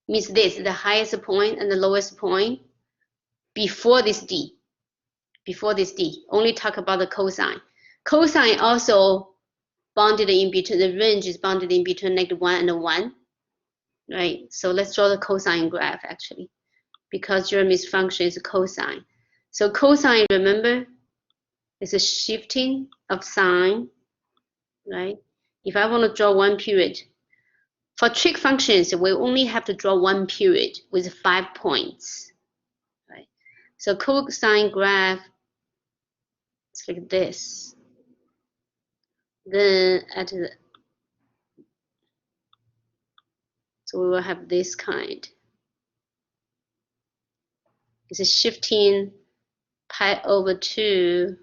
means this, the highest point and the lowest point before this D. Before this D. Only talk about the cosine. Cosine also bounded in between, the range is bounded in between -1 and 1. Right? So let's draw the cosine graph actually, because Jeremy's function is cosine. So cosine, remember, is a shifting of sign, right? If I want to draw one period, for trig functions, we only have to draw one period with 5 points, right? So cosine graph is like this. Then at the, so we will have this kind. It's a shifting pi/2,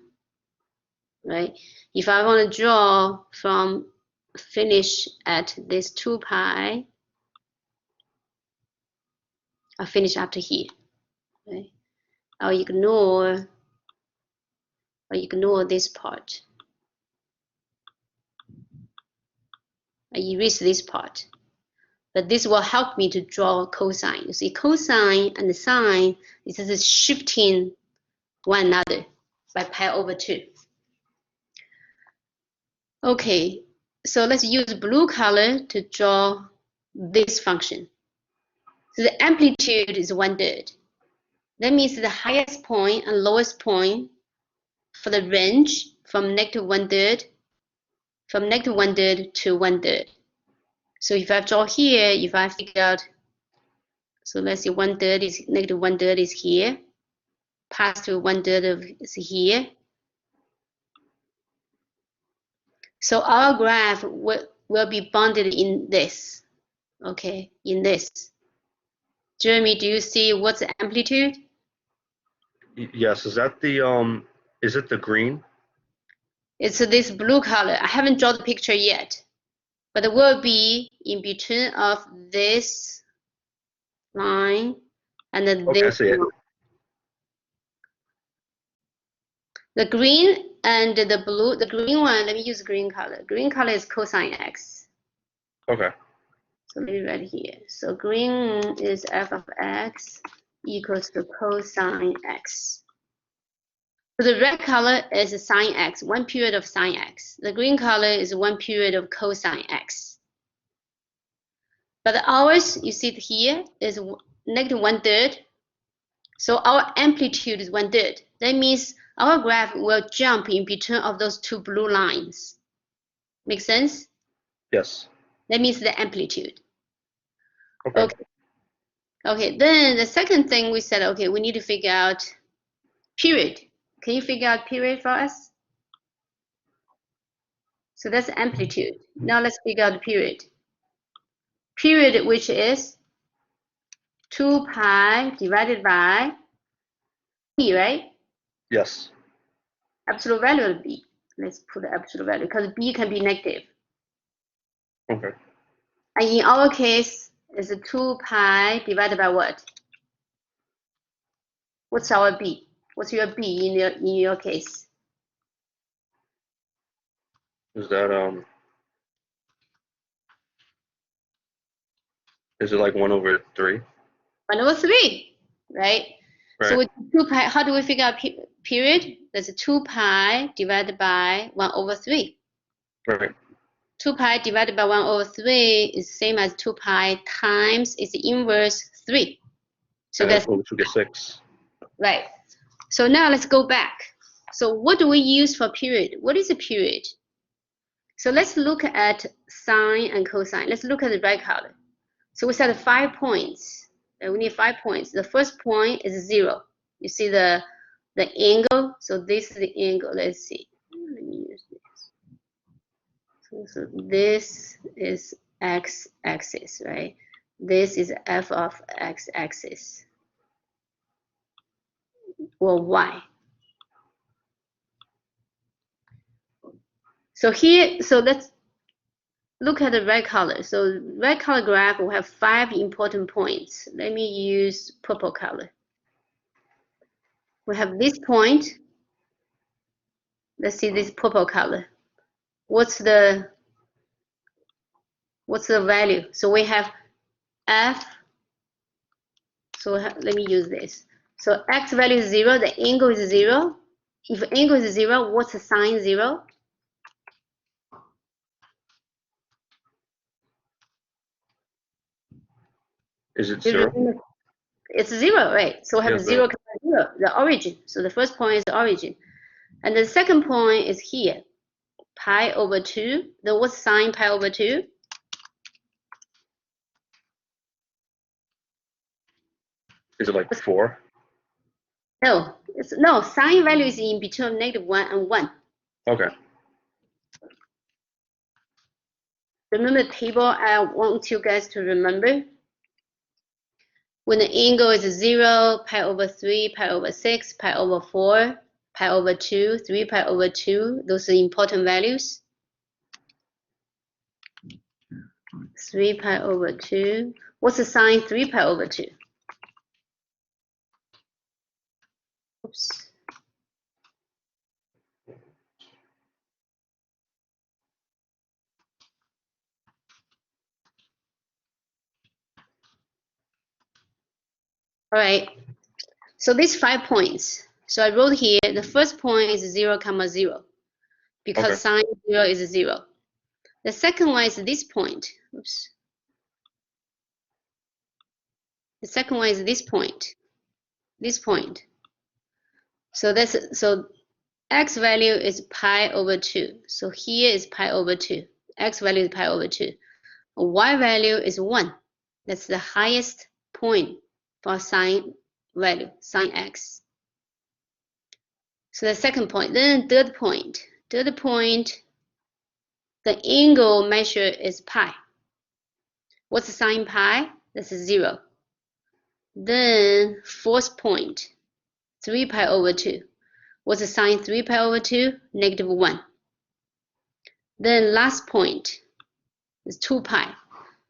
right? If I want to draw from finish at this 2 pi, I'll finish after here, right? I'll ignore this part. I erase this part. But this will help me to draw cosine. You see, cosine and the sine is just shifting one another by pi/2. Okay, so let's use blue color to draw this function. So the amplitude is 1/3. That means the highest point and lowest point for the range from -1/3, from -1/3 to 1/3. So if I draw here, if I figure out, so let's say 1/3 is -1/3 is here, pass through 1/3 is here. So our graph will be bounded in this, okay, in this. Jeremy, do you see what's the amplitude? Yes, is that the is it the green? It's this blue color. I haven't drawn the picture yet, but it will be in between of this line and then Okay, I this see it. line. The green and the blue, the green one, let me use green color. Green color is cosine x. Okay. So let me write here. So green is f of x equals to cosine x. So the red color is sine x, one period of sine x. The green color is one period of cosine x. But ours, you see it here, is -1/3. So our amplitude is 1/3. That means our graph will jump in between of those two blue lines. Make sense? Yes. That means the amplitude. Okay. Okay, then the second thing we said, okay, we need to figure out period. Can you figure out period for us? So that's amplitude. Now let's figure out the period. Period, which is 2 pi divided by b, right? Yes. Absolute value of b. Let's put the absolute value because b can be negative. Okay. And in our case, it's 2 pi divided by what? What's our b? What's your b in your case? Is that is it like 1/3? 1/3, right? Right. So with 2 pi, how do we figure out period? That's 2 pi divided by 1/3. Right. 2 pi divided by 1/3 is same as 2 pi times its inverse 3. So that's we should get 6. right. So now let's go back. So what do we use for period? What is a period? So let's look at sine and cosine. Let's look at the right color. So we set 5 points. We need 5 points. The first point is 0. You see the angle. So this is the angle. Let's see. Let me use this. So this is x-axis, right? This is f of x-axis or y. So here, so let's look at the red color. So red color graph will have 5 important points. Let me use purple color. We have this point. Let's see this purple color. What's the value? So we have f So let me use this. So x value is 0, the angle is 0. If angle is 0, what's the sine 0? Is it 0? It's 0, right? So we have Yeah, 0, 0, the origin. So the first point is the origin. And the second point is here, pi over 2. Then what's sine pi over 2? Is it like 4? No, no, sine value is in between -1 and 1. Okay. Remember the table I want you guys to remember? When the angle is 0, pi over 3, pi over 6, pi over 4, pi over 2, 3 pi over 2, those are important values. 3 pi over 2. What's the sine 3 pi over 2? Oops. All right, so these 5 points. So I wrote here, the first point is 0, 0, because Okay. sine 0 is 0. The second one is this point. Oops. The second one is this point. This point. So x value is pi over 2. So here is pi over 2. X value is pi over 2. Y value is 1. That's the highest point for sine value, sine x. So the second point. Then third point. Third point, the angle measure is pi. What's sine pi? That's 0. Then fourth point, 3 pi over 2. What's sine 3 pi over 2? -1. Then last point is 2 pi.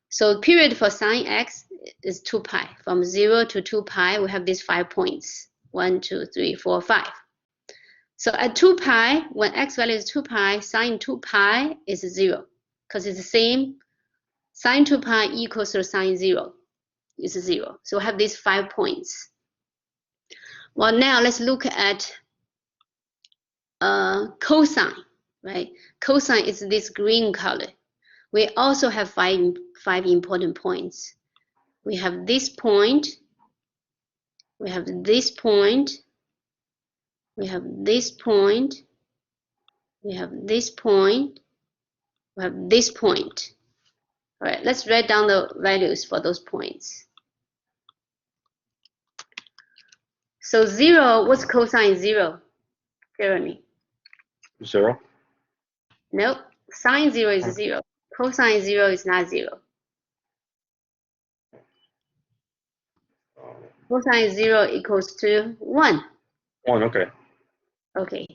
So period for sine x is 2 pi. From 0 to 2 pi, we have these 5 points. 1, 2, 3, 4, 5. So at 2 pi, when x value is 2 pi, sine 2 pi is 0. Because it's the same. Sine 2 pi equals to sine 0 is 0. So we have these 5 points. Well, now let's look at cosine, right? Cosine is this green color. We also have five important points. We have this point, we have this point, we have this point, we have this point, we have this point. All right, let's write down the values for those points. So 0, what's cosine 0, Jeremy? 0? Nope, sine 0 is 0. Cosine 0 is not 0. Cosine 0 equals to 1. 1, okay. Okay.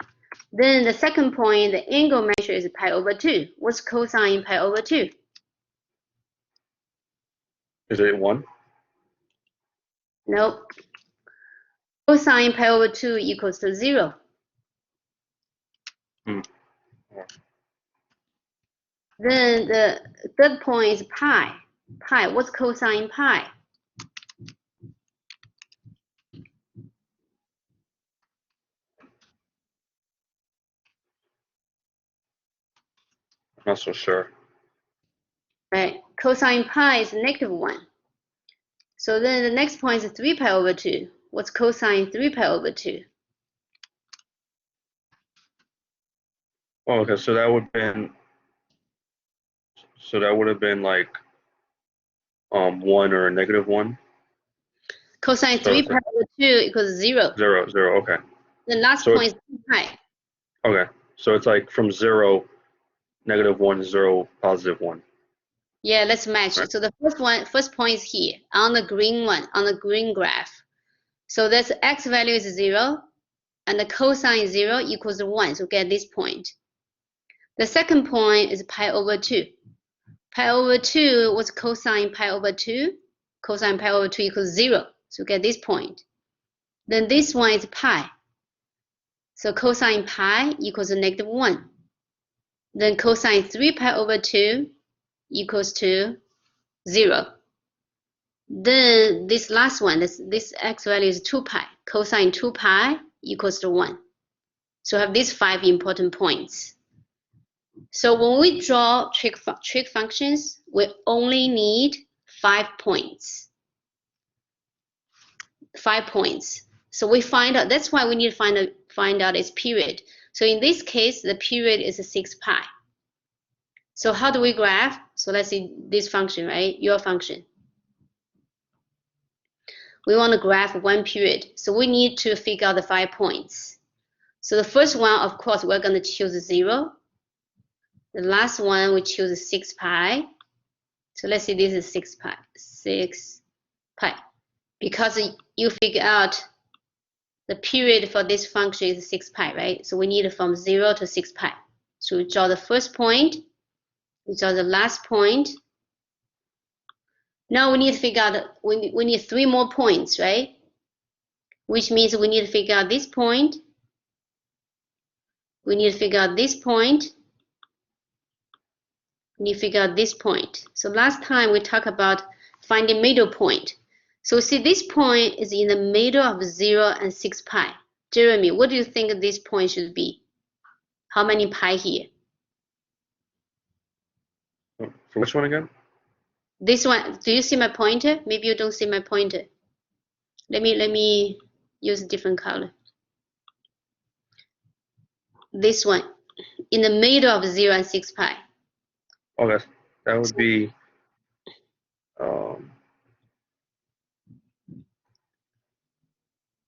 Then the second point, the angle measure is pi over 2. What's cosine pi over 2? Is it 1? Nope. Cosine pi over 2 equals to 0. Hmm. Then the third point is pi. Pi, what's cosine pi? Not so sure. Right, cosine pi is -1. So then the next point is 3 pi over 2. What's cosine 3 pi over 2? Oh, okay, so that would have been like 1 or a -1. Cosine 3 pi over 2 equals 0. 0, 0, okay. The last So point is 2 pi. Okay, so it's like from 0, -1, 0, +1. Yeah, let's match. Right. So the first point is here on the green one, on the green graph. So that's x value is 0, and the cosine 0 equals 1. So get this point. The second point is pi over 2. Pi over 2, what's cosine pi over 2? Cosine pi over 2 equals 0. So get this point. Then this one is pi. So cosine pi equals -1. Then cosine 3 pi over 2 equals to 0. Then this last one, this x value is 2 pi. Cosine 2 pi equals to 1. So I have these 5 important points. So when we draw trig functions, we only need 5 points. 5 points. So we find out, that's why we need to find out its period. So in this case, the period is 6 pi. So how do we graph? So let's see this function, right? Your function. We want to graph one period. So we need to figure out the 5 points. So the first one, of course, we're going to choose 0. The last one, we choose 6 pi. So let's see, this is 6 pi. 6 pi. Because you figure out the period for this function is 6 pi, right? So we need from 0 to 6 pi. So we draw the first point. We draw the last point. Now we need to figure out, we need 3 more points, right? Which means we need to figure out this point. We need to figure out this point. We need to figure out this point. So last time we talked about finding middle point. So see, this point is in the middle of 0 and 6 pi. Jeremy, what do you think this point should be? How many pi here? For which one again? This one, do you see my pointer? Maybe you don't see my pointer. Let me use a different color. This one, in the middle of 0 and 6 pi. Okay, that would be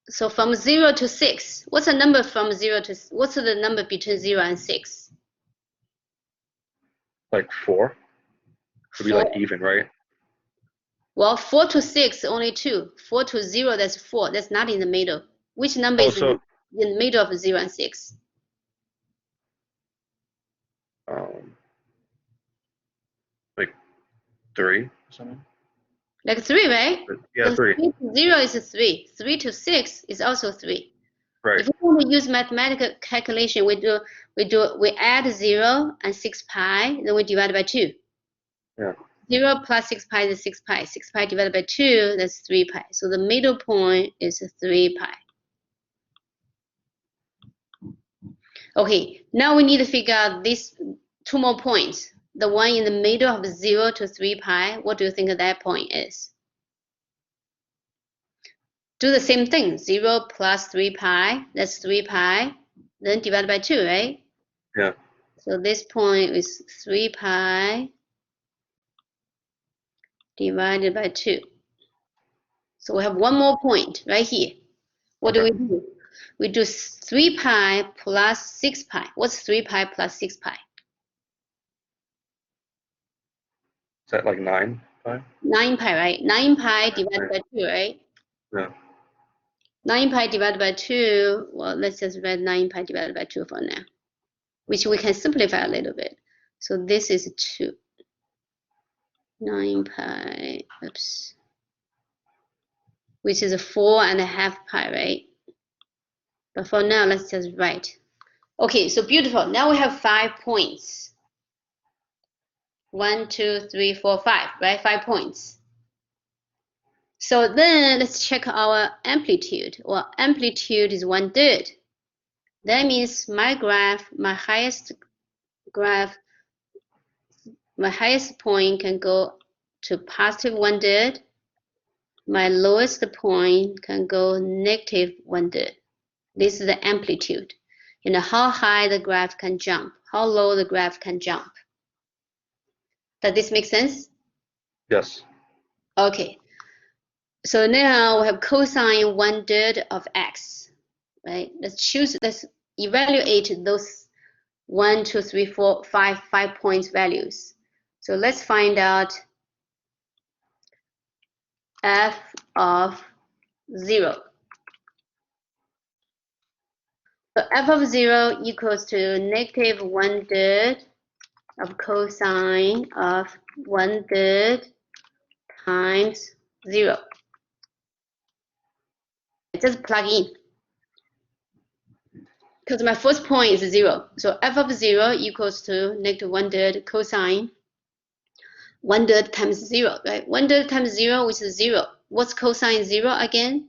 so from 0 to 6, what's the number from 0 to, what's the number between 0 and 6? like 4. Should be like even, right? Well, 4 to 6, only 2. 4 to 0, that's 4. That's not in the middle. Which number is in the middle of 0 and 6? Like 3 or something? Like 3, right? Yeah, 3. 3 to 0 is 3. 3 to 6 is also 3. Right. If we want to use mathematical calculation, we add 0 and 6 pi, then we divide by 2. Yeah. 0 plus 6 pi is 6 pi. 6 pi divided by 2, that's 3 pi. So the middle point is 3 pi. Okay, now we need to figure out these 2 more points. The one in the middle of 0 to 3 pi, what do you think that point is? Do the same thing. 0 plus 3 pi, that's 3 pi. Then divide by 2, right? Yeah. So this point is 3 pi divided by 2. So we have one more point right here. What do we do? We do 3 pi plus 6 pi. What's 3 pi plus 6 pi? Is that like 9 pi? 9 pi, right? 9 pi divided by 2, right? Yeah. 9 pi divided by 2, well, let's just write 9 pi divided by 2 for now, which we can simplify a little bit. So this is 2. 9 pi, oops, which is 4.5 pi, right? But for now, let's just write. Okay, so beautiful. Now we have 5 points. 1, 2, 3, 4, 5, right? 5 points. So then let's check our amplitude. Well, amplitude is 1/3. That means my graph, my highest point can go to positive 1/3. My lowest point can go negative 1/3. This is the amplitude. You know how high the graph can jump, how low the graph can jump. Does this make sense? Yes. Okay. So now we have cosine 1/3 of x, right? Let's evaluate those 1, 2, 3, 4, 5 points values. So let's find out f of 0. So f of 0 equals to negative 1/3 of cosine of 1/3 times 0. Just plug in. Because my first point is 0. So f of 0 equals to negative 1/3 cosine 1/3 times 0, right? 1/3 times 0, which is 0. What's cosine 0 again?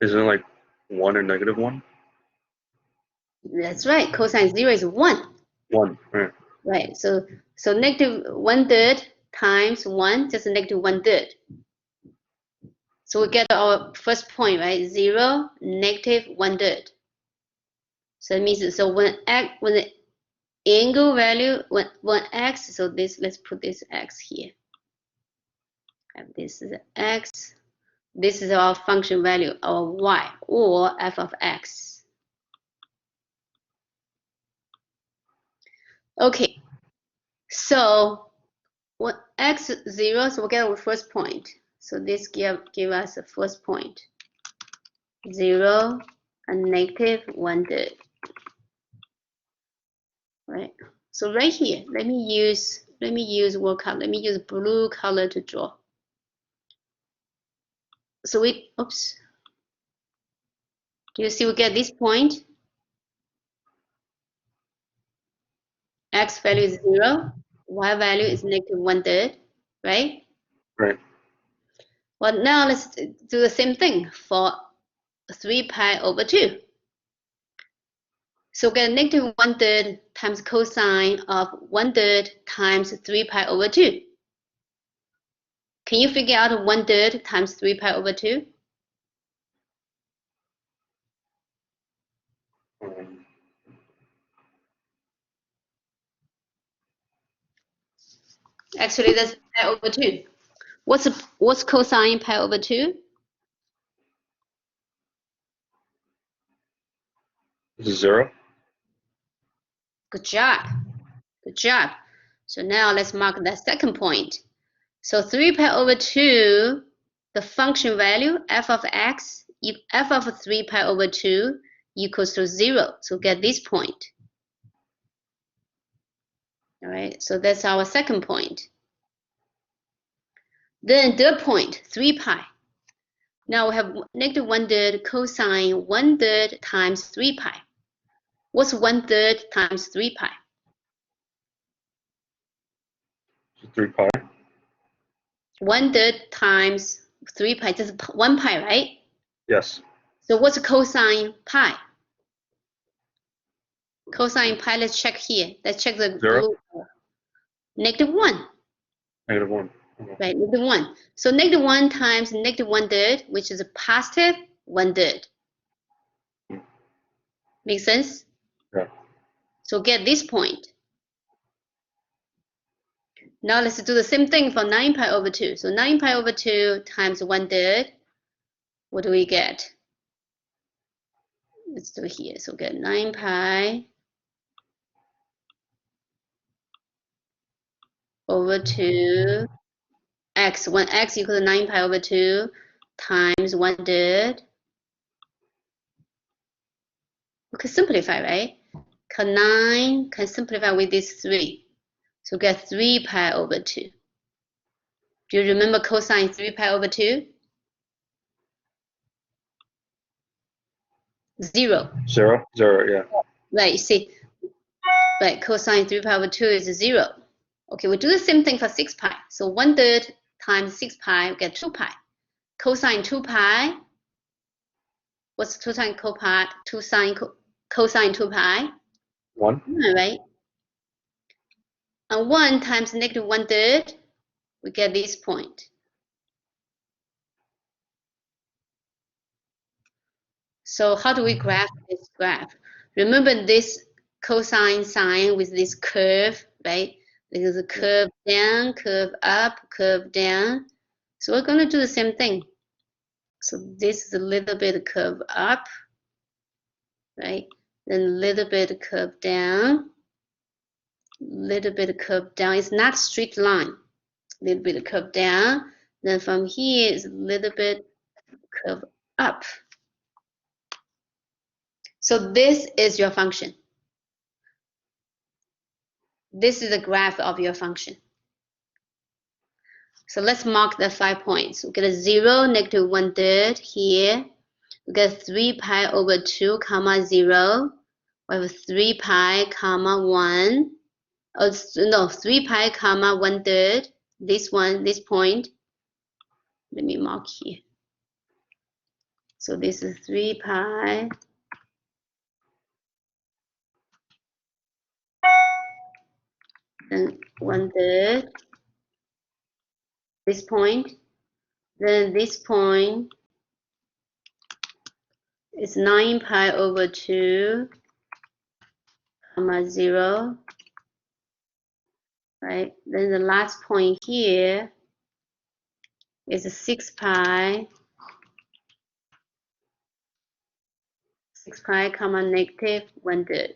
Isn't it like 1 or negative 1? That's right. Cosine 0 is 1. 1, right. Right. So negative 1/3 times 1, just negative 1/3. So we get our first point, right? 0, negative 1/3. So it means, so when the angle value, when x, so this, let's put this x here. And this is x. This is our function value, our y, or f of x. Okay. So when x 0, so we get our first point. So this give us the first point. 0 and negative 1/3. Right. So right here, let me use what color? Let me use blue color to draw. So oops. Do you see we get this point? X value is 0, y value is negative 1/3, right? Right. Well, now let's do the same thing for 3 pi over 2. So get negative 1/3 times cosine of 1/3 times 3 pi over 2. Can you figure out 1/3 times 3 pi over 2? Actually, that's pi over 2. What's cosine pi over 2? This is 0. Good job. Good job. So now let's mark that second point. So 3 pi over 2, the function value f of x, if f of 3 pi over 2 equals to 0. So get this point. All right, so that's our second point. Then third point, 3 pi. Now we have negative 1/3 cosine 1/3 times 3 pi. What's 1/3 times 3 pi? 3 pi. 1/3 times 3 pi, just 1 pi, right? Yes. So what's cosine pi? Cosine pi, let's check here. Let's check the 0. blue. Negative 1. Negative 1. Okay. Right, negative 1. So negative 1 times negative 1/3, which is a positive 1/3. Make sense? Yeah. So get this point. Now let's do the same thing for 9 pi over 2. So 9 pi over 2 times 1/3. What do we get? Let's do it here. So get 9 pi over 2 x. When x equals 9 pi over 2 times 1/3. We can simplify, right? 9 can simplify with this 3. So get 3 pi over 2. Do you remember cosine 3 pi over 2? 0. 0. 0, yeah. Right, you see, right, cosine 3 pi over 2 is 0. Okay, we do the same thing for 6 pi. So 1/3 times 6 pi, we get 2 pi. Cosine 2 pi, what's cosine 2 pi? Cosine 2 pi? 1. Right? And 1 times negative 1/3, we get this point. So how do we graph this graph? Remember this cosine sign with this curve, right? There's a curve down, curve up, curve down. So we're going to do the same thing. So this is a little bit curve up, right? Then a little bit curve down, little bit curve down. It's not straight line. A little bit curve down. Then from here is a little bit curve up. So this is your function. This is the graph of your function. So let's mark the 5 points. We get a 0, negative 1/3 here. We get 3 pi over 2 comma 0. We have 3 pi comma 1. Oh, no, 3 pi comma 1/3. This one, this point. Let me mark here. So this is 3 pi. Then 1/3. This point. Then this point is 9 pi over 2, comma 0. Right? Then the last point here is 6 pi. 6 pi comma negative 1/3.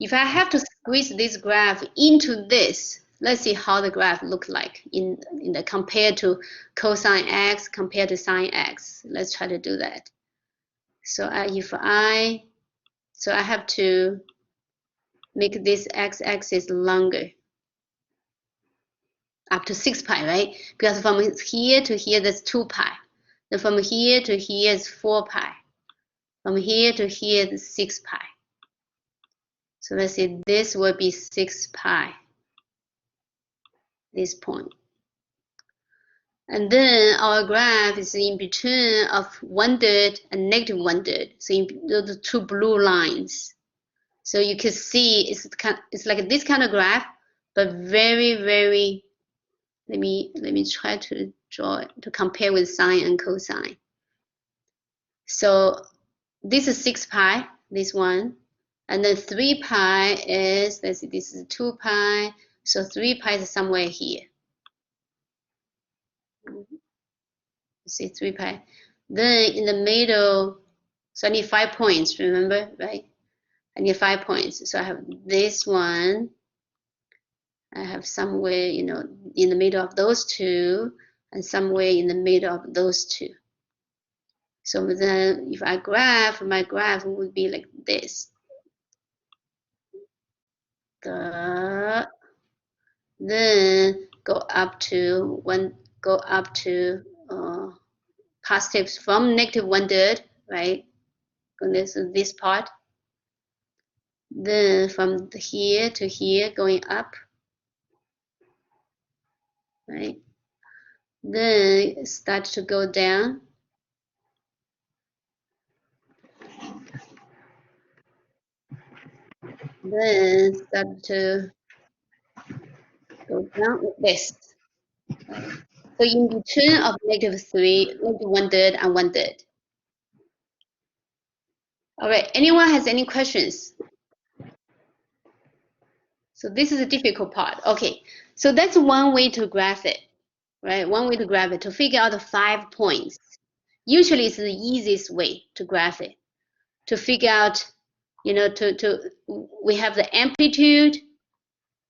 If I have to squeeze this graph into this, let's see how the graph looks like in the compared to cosine x compared to sine x. Let's try to do that. So I have to make this x-axis longer, up to 6 pi, right? Because from here to here, that's 2 pi. Then from here to here is 4 pi. From here to here is 6 pi. So let's say this will be 6 pi, this point. And then our graph is in between of 1/3 and negative 1/3. So in the two blue lines. So you can see it's like this kind of graph, but very, very, let me try to draw it to compare with sine and cosine. So this is 6 pi, this one. And then 3 pi is, let's see, this is 2 pi. So 3 pi is somewhere here. See 3 pi. Then in the middle, so I need 5 points, remember, right? I need 5 points. So I have this one. I have somewhere, in the middle of those two, and somewhere in the middle of those two. So then if I graph, my graph would be like this. Then go up to positives from negative 1/3, right? And this part. Then from here to here, going up, right? Then start to go down. Then start to go down like this. Right? So in between of -3, negative 1/3 and 1/3. All right, anyone has any questions? So this is the difficult part. Okay, so that's one way to graph it, right? One way to graph it, to figure out the 5 points. Usually it's the easiest way to graph it, to figure out, we have the amplitude,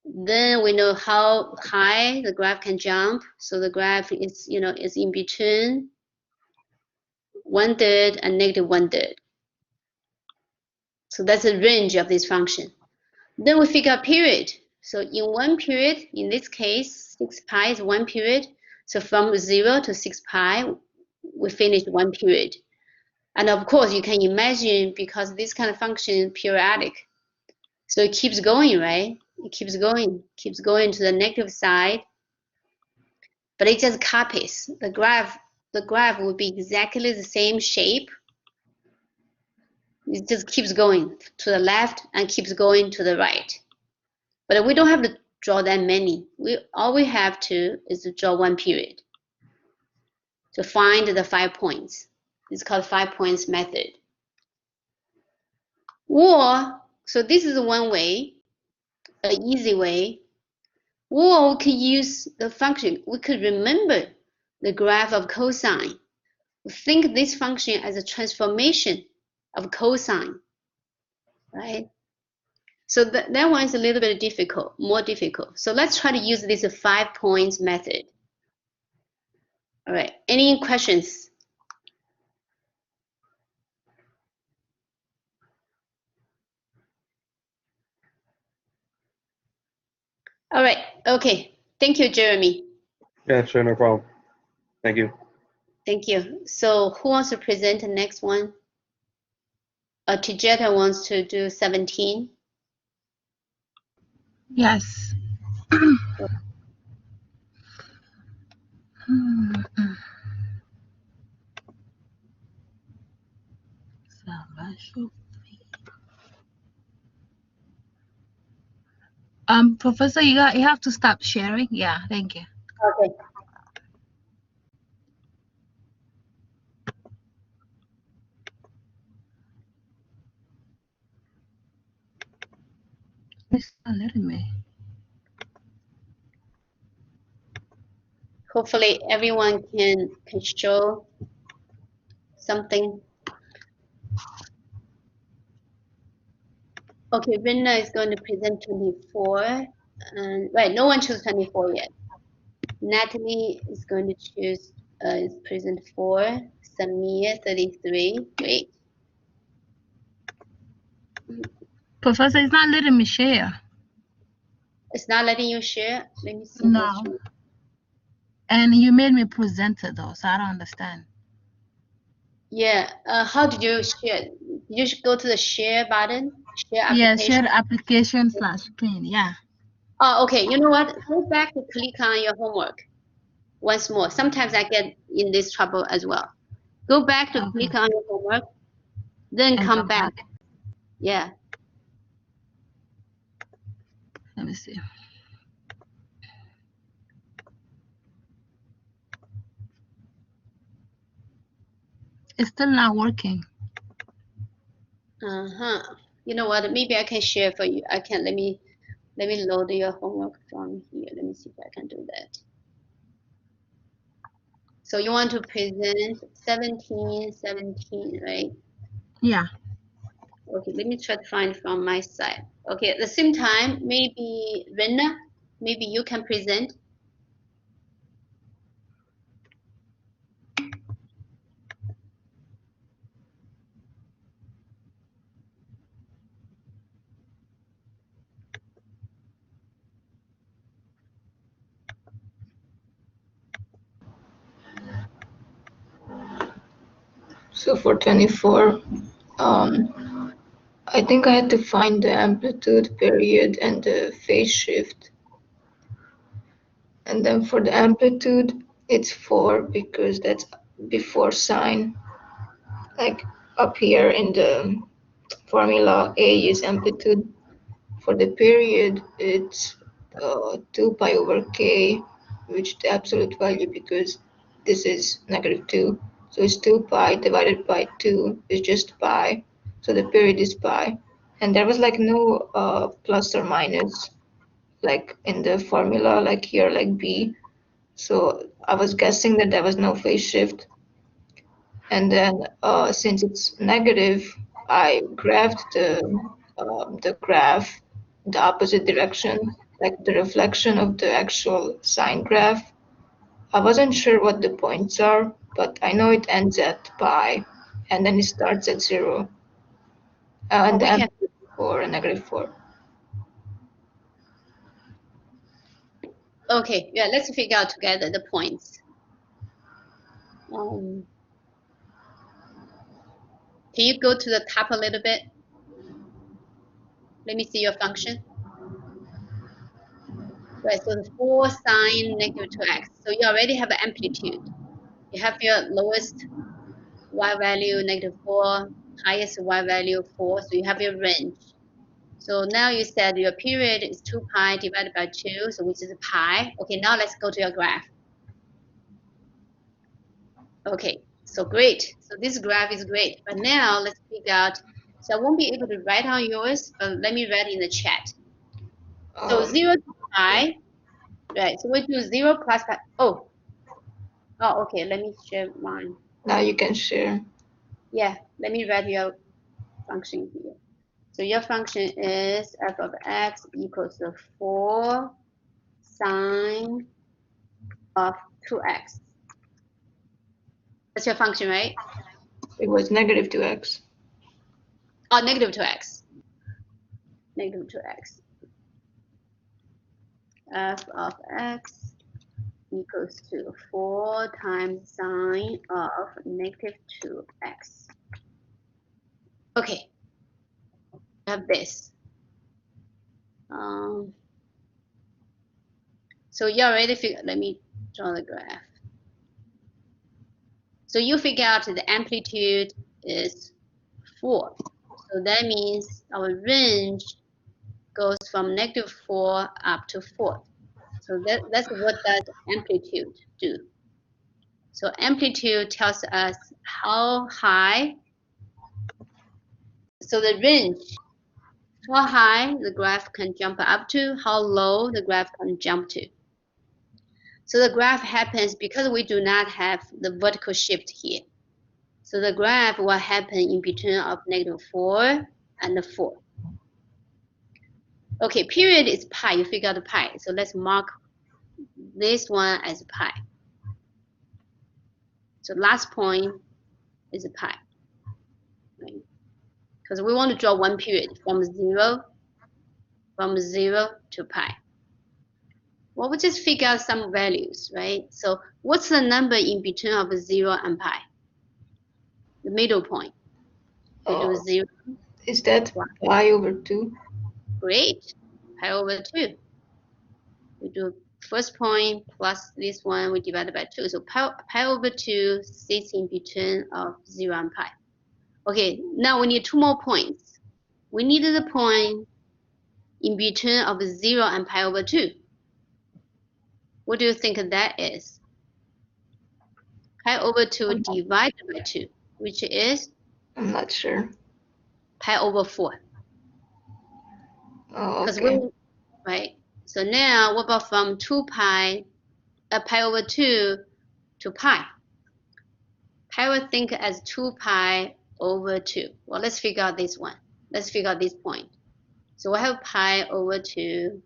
then we know how high the graph can jump. So the graph is, is in between 1/3 and negative 1/3. So that's the range of this function. Then we figure out period. So in one period, in this case, 6 pi is one period. So from 0 to 6 pi, we finished one period. And of course, you can imagine, because this kind of function is periodic, so it keeps going, right? It keeps going to the negative side, but it just copies. The graph will be exactly the same shape. It just keeps going to the left and keeps going to the right. But we don't have to draw that many. All we have to is to draw one period to find the 5 points. It's called 5 points method. Or, so this is one way, an easy way. Or we could use the function. We could remember the graph of cosine. Think this function as a transformation of cosine, right? So that one is a little bit difficult, more difficult. So let's try to use this 5 points method. All right, any questions? All right, okay. Thank you, Jeremy. Yeah, sure, no problem. Thank you. Thank you. So who wants to present the next one? Tijeta wants to do 17. Yes. Professor, you have to stop sharing. Yeah, thank you. Okay. It's not letting me. Hopefully everyone can show something. Okay, Rinna is going to present 24. And right, no one chose 24 yet. Natalie is going to choose is present 4. Samir 33. Great. Professor, it's not letting me share. It's not letting you share. Let me see No. what's wrong. And you made me presenter though, so I don't understand. Yeah. How did you share? Did you go to the share button? Share Yeah, application? share the application /screen. Yeah. Oh, okay. You know what? Go back to click on your homework once more. Sometimes I get in this trouble as well. Go back to Okay. click on your homework, then And come back. Yeah. Let me see. It's still not working. You know what? Maybe I can share for you. I can let me load your homework from here. Let me see if I can do that. So you want to present 17, right? Yeah. Okay, let me try to find from my side. Okay, at the same time, maybe Rena, maybe you can present. So for 24, I think I had to find the amplitude, period, and the phase shift. And then for the amplitude, it's 4 because that's before sine. Like up here in the formula, A is amplitude. For the period, it's 2 pi over k, which the absolute value because this is -2. So it's 2 pi divided by 2 is just pi. So the period is pi. And there was like no plus or minus like in the formula, like here, like B. So I was guessing that there was no phase shift. And then since it's negative, I graphed the graph the opposite direction, like the reflection of the actual sine graph. I wasn't sure what the points are, but I know it ends at pi, and then it starts at 0, and We then can. 4 and -4. Okay, yeah. Let's figure out together the points. Can you go to the top a little bit? Let me see your function. Right, so the 4 sine -2x. So you already have an amplitude. You have your lowest y value -4, highest y value 4. So you have your range. So now you said your period is 2 pi divided by 2, so which is pi. Okay, now let's go to your graph. Okay, so great. So this graph is great. But now let's figure out. So I won't be able to write on yours, but let me write in the chat. So 0 to pi, right? So we do 0 plus pi. Oh, okay. Let me share mine. Now you can share. Yeah, let me write your function here. So your function is f of x equals to 4 sine of 2x. That's your function, right? It was -2x. Oh, -2x. -2x. F of x equals to 4 times sine of negative 2x. Okay, I have this. So you already figured, let me draw the graph. So you figure out the amplitude is 4. So that means our range goes from -4 up to 4. So that's what does amplitude do. So amplitude tells us how high, so the range, how high the graph can jump up to, how low the graph can jump to. So the graph happens because we do not have the vertical shift here. So the graph will happen in between of -4 and 4. Okay, period is pi. You figure out pi. So let's mark this one as pi. So last point is pi, right? Because we want to draw one period from 0 to pi. Well, we just figure out some values, right? So what's the number in between of 0 and pi? The middle point. We do 0. Is that pi over 2? Great. Pi over 2. We do first point plus this one, we divide by 2. So pi over 2 sits in between of 0 and pi. Okay, now we need 2 more points. We need the point in between of 0 and pi over 2. What do you think that is? Pi over 2 divided by 2, which is? I'm not sure. Pi over 4. Oh, okay. Right. So now, what about from 2 pi, pi over 2 to pi? Pi will think as 2 pi over 2. Well, let's figure out this one. Let's figure out this point. So we have pi over 2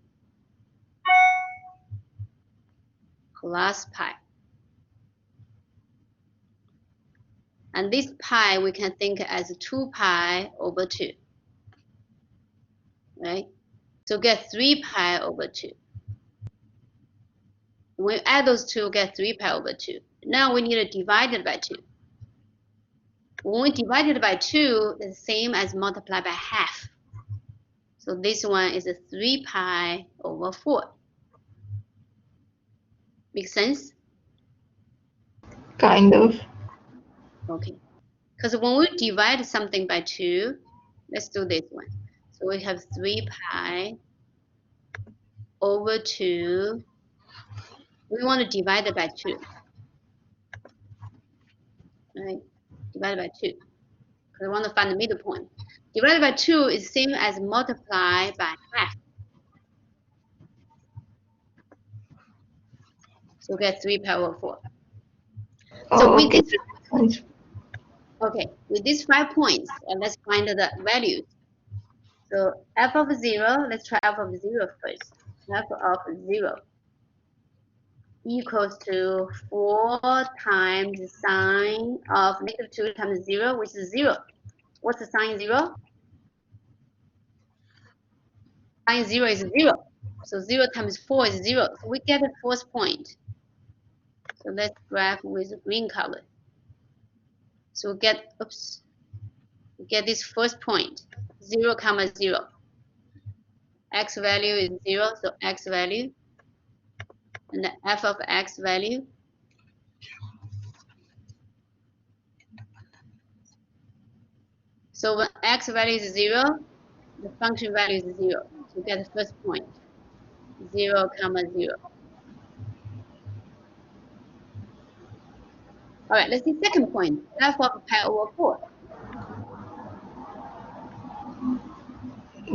plus pi. And this pi we can think as 2 pi over 2. Right? So get 3 pi over 2. When we add those two, we get 3 pi over 2. Now we need to divide it by 2. When we divide it by 2, it's the same as multiply by half. So this one is a 3 pi over 4. Make sense? Kind of. Okay. Because when we divide something by 2, let's do this one. So we have 3 pi over 2. We want to divide it by 2. Right? Divided by 2. Because we want to find the middle point. Divided by 2 is same as multiply by half. So we get 3 pi over 4. So with okay. this, okay, with these 5 points, let's find the values. So f of 0, let's try f of 0 first. F of 0 equals to 4 times sine of -2 times 0, which is 0. What's the sine 0? Sine 0 is 0. So 0 times 4 is 0. So we get the fourth point. So let's graph with green color. So we get, we get this first point, 0, 0. X value is 0, so x value. And the f of x value. So when x value is 0, the function value is 0. So we get the first point, 0, 0. All right, let's see second point, f of pi over 4.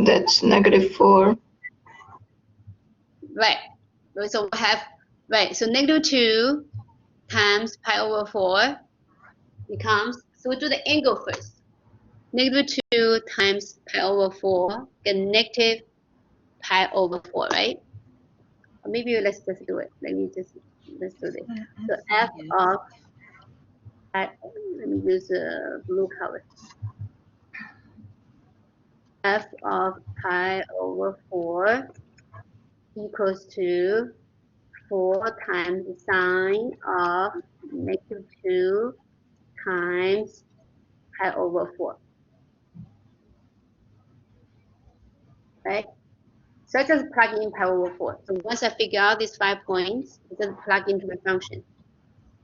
That's -4. Right. So we have, right, so -2 times pi over 4 becomes, so we do the angle first. -2 times pi over 4 get negative pi over 4, right? Or maybe let's just do it. Let's do this. So f of, let me use a blue color. F of pi over 4 equals to 4 times the sine of -2 times pi over 4. Right? So I just plug in pi over 4. So once I figure out these 5 points, I just plug into the function.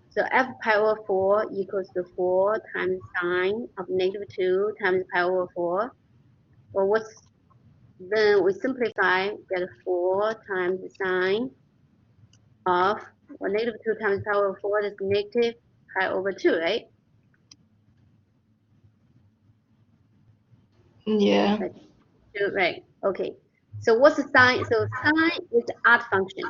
So f pi over 4 equals to 4 times sine of -2 times pi over 4. Well, then we simplify, get 4 times the sine of, well, -2 times pi over 4 is negative pi over 2, right? Yeah. Right. Okay. So what's the sine? So sine is the odd function.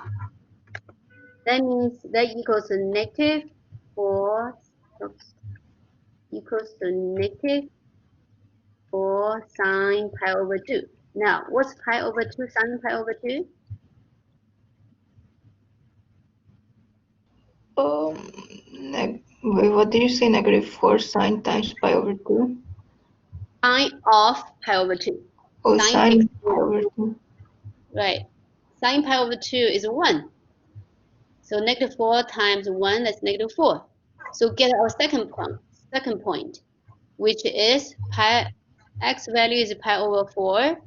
That means that equals to -4, equals to -4 sine pi over 2. Now, what's pi over 2 sine pi over 2? Wait, what did you say? -4 sine times pi over 2? Sine of pi over 2. Oh, Sine sine takes pi over 2. right. Sine pi over 2 is 1. So -4 times 1, that's -4. So get our second point, which is pi, x value is pi over 4,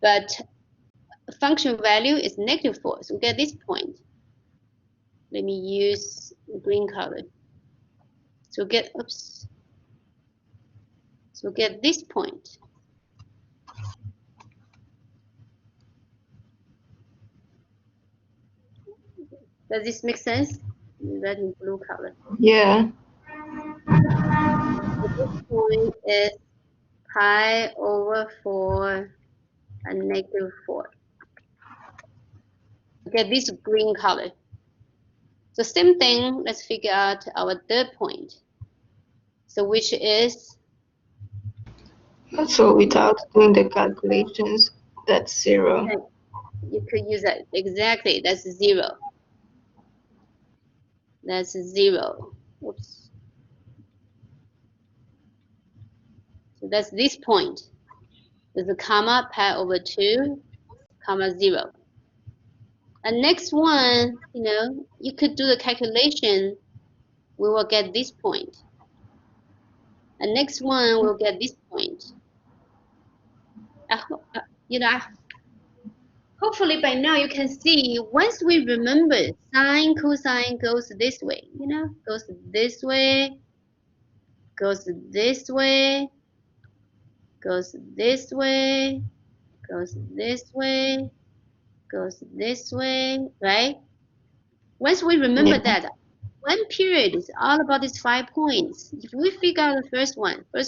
but function value is -4. So get this point. Let me use the green color. So get, oops. So get this point. Does this make sense? Red and blue color. Yeah. So this point is pi over 4 and -4. Get this green color. So same thing, let's figure out our third point. So which is, So without doing the calculations, that's 0. you could use that, exactly, that's 0. That's 0. Oops. So that's this point. There's a comma, pi over 2, comma 0. And next one, you could do the calculation, we will get this point. And next one, we'll get this point. Hopefully by now you can see, once we remember sine, cosine goes this way, goes this way, goes this way, goes this way, goes this way, goes this way, right? Once we remember that, one period is all about these 5 points. If we figure out the first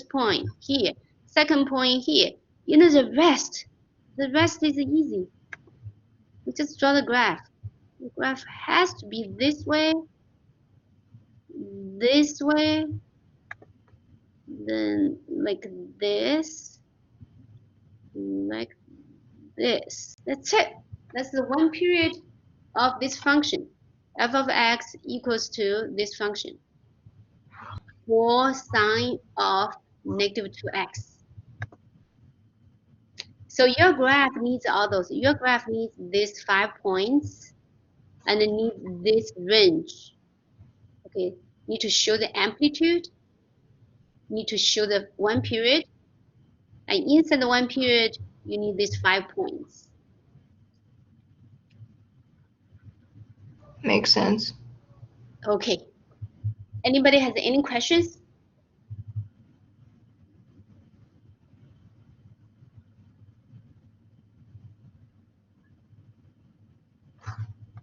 point here, second point here, the rest is easy. We just draw the graph. The graph has to be this way, then like this, like this. That's it. That's the one period of this function. F of x equals to this function. 4 sine of -2x. So your graph needs all those. Your graph needs these 5 points and it needs this range. Okay, need to show the amplitude, need to show the one period, and inside the one period, you need these 5 points. Makes sense. Okay. Anybody has any questions?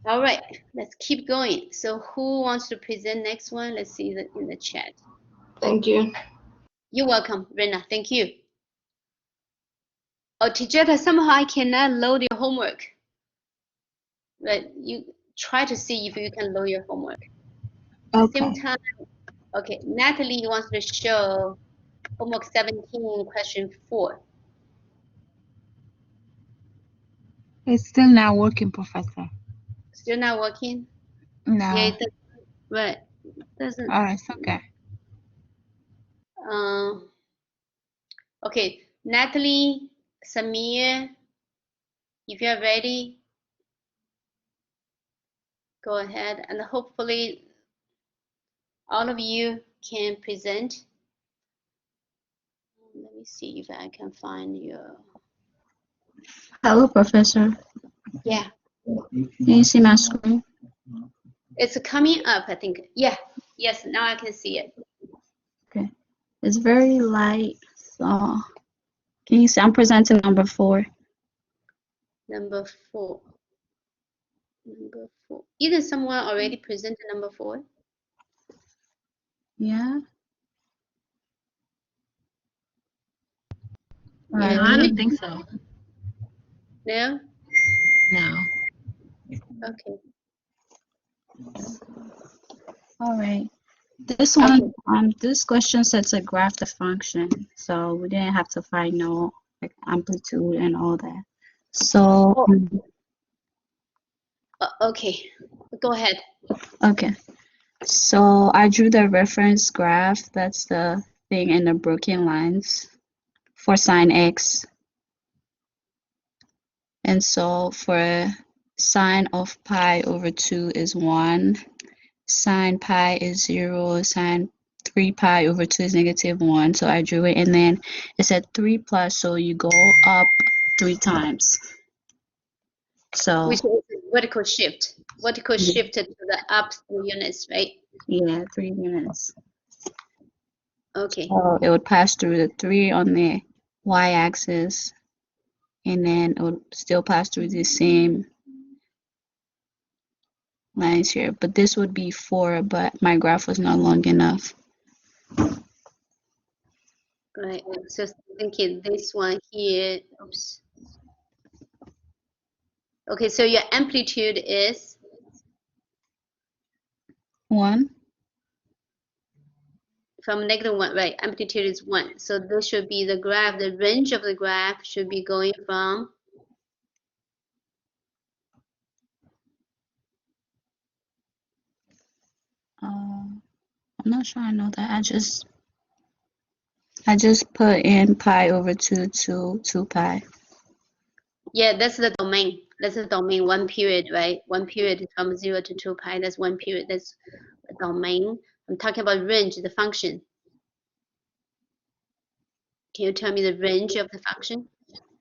All right, let's keep going. So who wants to present next one? Let's see that in the chat. Thank you. You're welcome, Rena. Thank you. Oh, Tijeta, somehow I cannot load your homework. But you try to see if you can load your homework. At the same time, okay, Natalie wants to show homework 17, question 4. It's still not working, Professor. Still not working? No. Yeah, it doesn't. All right, it's okay. Okay, Natalie, Samir, if you're ready. go ahead and hopefully all of you can present. Let me see if I can find your. Hello, Professor. Yeah, Can you see my screen? it's coming up, I think. Yeah, yes, now I can see it. Okay. It's very light, so can you see? I'm presenting number 4. Number 4. Number 4. Either someone already presented number 4. Yeah. Yeah, Right. can I you- don't think so. No? No. Okay. All right. This one, this question sets a graph the function, so we didn't have to find no like amplitude and all that. So, Okay, go ahead. okay. So I drew the reference graph. That's the thing in the broken lines for sine x. And so for sine of pi over 2 is 1. Sine pi is 0. Sine 3 pi over 2 is -1. So I drew it, and then it said 3 plus, so you go up 3 times. So Which is vertical shift. Vertical Yeah. shift to the up 3 units, right? yeah, 3 units. Okay. So it would pass through the 3 on the y-axis, and then it would still pass through the same lines here. But this would be 4, but my graph was not long enough. Right. So thinking this one here. Oops. Okay, so your amplitude is 1. from -1, right? Amplitude is 1. So this should be the graph. The range of the graph should be going from I'm not sure I know that. I just put in pi over 2 to 2 pi. yeah, that's the domain. That's the domain, 1 period, right? 1 period is from 0 to 2 pi. That's 1 period. That's the domain. I'm talking about range, the function. Can you tell me the range of the function?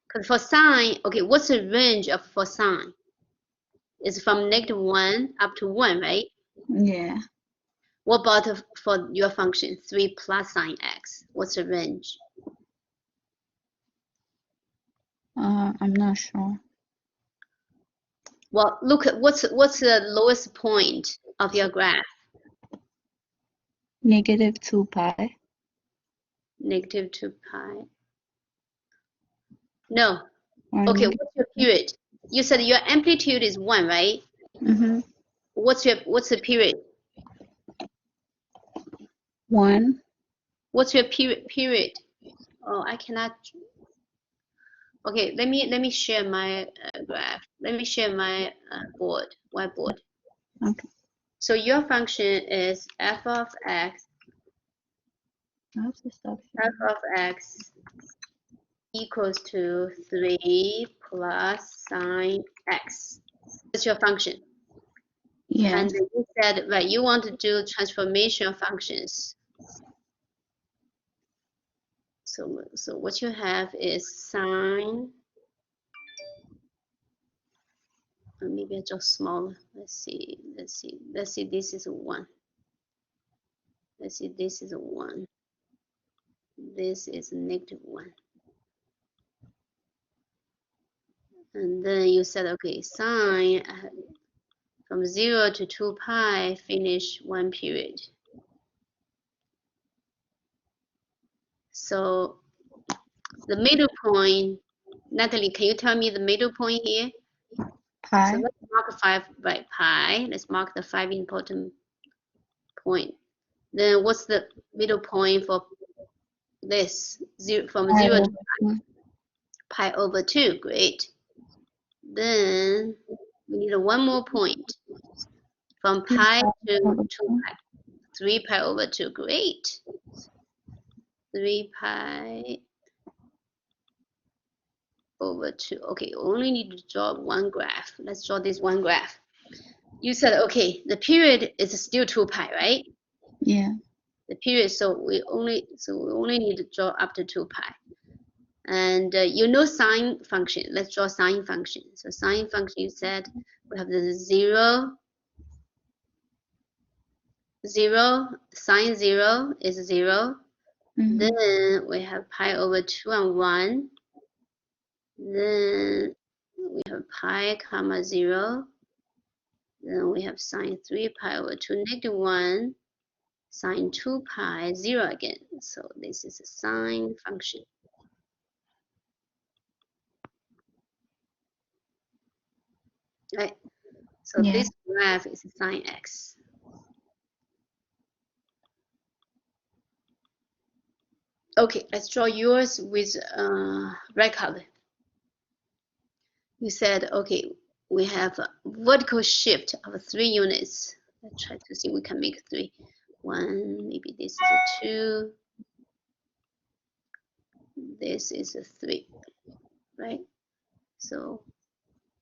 Because for sine, okay, what's the range of for sine? It's from -1 up to 1, right? Yeah. What about for your function, 3 plus sine x? What's the range? I'm not sure. Well, look at what's the lowest point of your graph? -2 pi. -2 pi. No. Or Okay, what's your period? You said your amplitude is 1, right? Mm-hmm. What's the period? 1. What's your period? Oh, I cannot. Okay, let me share my graph. Let me share my whiteboard. Okay. So your function is f of x I have to stop f here. of x equals to 3 plus sine x. That's your function. Yeah. And you said, right, you want to do transformation functions. So what you have is sine. Maybe I just smaller. Let's see. This is a 1. Let's see. This is a 1. This is a -1. And then you said, okay, sine from 0 to 2 pi, finish 1 period. So the middle point, Natalie, can you tell me the middle point here? Pi. So let's mark 5 by pi. Let's mark the 5 important point. Then what's the middle point for this? From Pi 0 to over 2. pi over 2. Great. Then we need one more point from pi to 2 pi. 3 pi over 2. Great. 3 pi over 2. Okay, only need to draw one graph. Let's draw this one graph. You said, okay, the period is still 2 pi, right? Yeah. The period, so we only need to draw up to 2 pi. And you know sine function. Let's draw sine function. So sine function, you said we have the 0, 0, sine 0 is 0. Mhm. Then we have pi over 2 and 1. Then we have pi comma 0. Then we have sine 3 pi over 2 negative 1. Sine 2 pi 0 again. So this is a sine function. Right? So Yeah. this graph is sine x. Okay, let's draw yours with red color. You said, okay, we have a vertical shift of 3 units. Let's try to see if we can make 3. 1, maybe this is a 2. This is a 3, right? So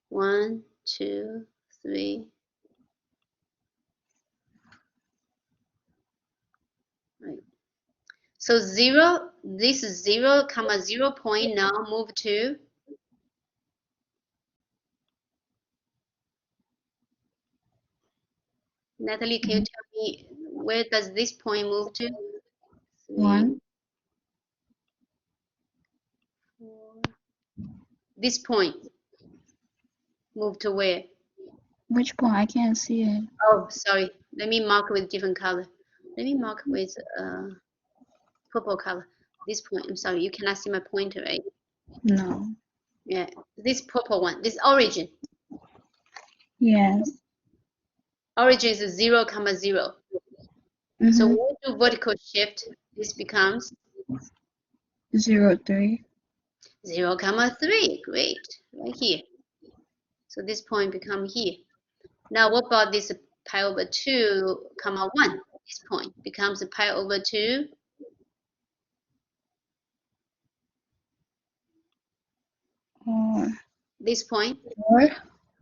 1, 2, 3. Right. So 0, this is 0, comma 0 point now move to Natalie, can you tell me where does this point move to? 3, 1. 4. This point move to where? Which point? I can't see it. Oh, sorry. Let me mark with different color. Let me mark with purple color. This point, I'm sorry, you cannot see my pointer, right? No. Yeah, this purple one, this origin. Yes. Origin is 0, comma 0. Mhm. So when we do vertical shift, this becomes 0, 3. 0, comma 3. Great, right here. So this point become here. Now what about this pi over 2, comma 1? This point becomes a pi over 2. Or This point, 4.